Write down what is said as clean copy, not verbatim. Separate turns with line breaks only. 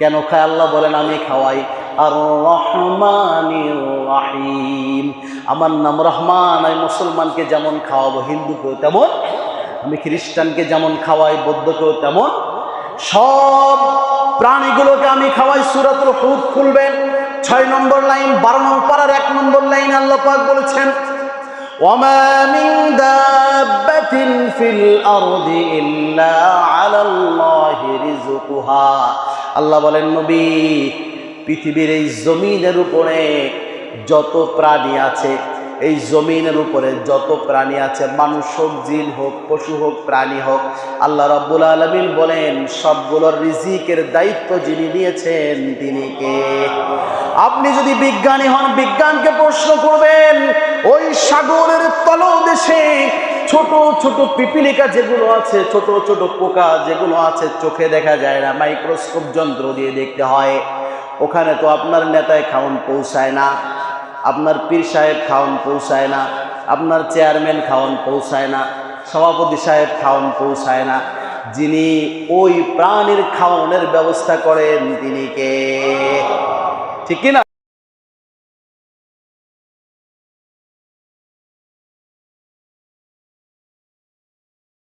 কেন খায় আল্লাহ বলেন আমি খাওয়াই। আর রহমানির রহিম, আমার নাম রহমান, আমি মুসলমানকে যেমন খাওয়াবো হিন্দুকেও তেমন, আমি খ্রিস্টানকে যেমন খাওয়াই বৌদ্ধকেও তেমন, সব প্রাণীগুলোকে আমি খাওয়াই। সূরাতুল হুদ খুলবেন 6 নম্বর লাইন 12 নম্বর পারার 1 নম্বর লাইন আল্লাহ পাক বলেছেন ওয়ামা মিন দাব্বাতিন ফিল আরদি ইল্লা আলাল্লাহি রিজকুহা। আল্লাহ বলেন নবী, পৃথিবীর এই জমিনের উপরে যত প্রাণী আছে, এই জমিনের উপরে যত প্রাণী আছে, মানুষ হোক, জিন হোক, পশু হোক, প্রাণী হোক, আল্লাহ রাব্বুল আলামিন বলেন সবগুলোর রিজিকের দায়িত্ব যিনি নিয়েছেন তিনি কে? আপনি যদি বিজ্ঞানী হন, বিজ্ঞানকে প্রশ্ন করবেন ওই সাগরের তলদেশে ছোট ছোট পিপিলিকা যেগুলো আছে, ছোট ছোট পোকা যেগুলো আছে, চোখে দেখা যায় না, মাইক্রোস্কোপ যন্ত্র দিয়ে দেখতে হয়, ওখানে তো আপনার নেতায় খাওন পৌঁছায় না, আপনার পীর সাহেব খাওন পৌঁছায় না, আপনার চেয়ারম্যান খাওন পৌঁছায় না, সভাপতি সাহেব খাওন পৌঁছায় না। যিনি ওই প্রাণীর খাওয়ানোর ব্যবস্থা করেন তিনি কে? ঠিক কিনা?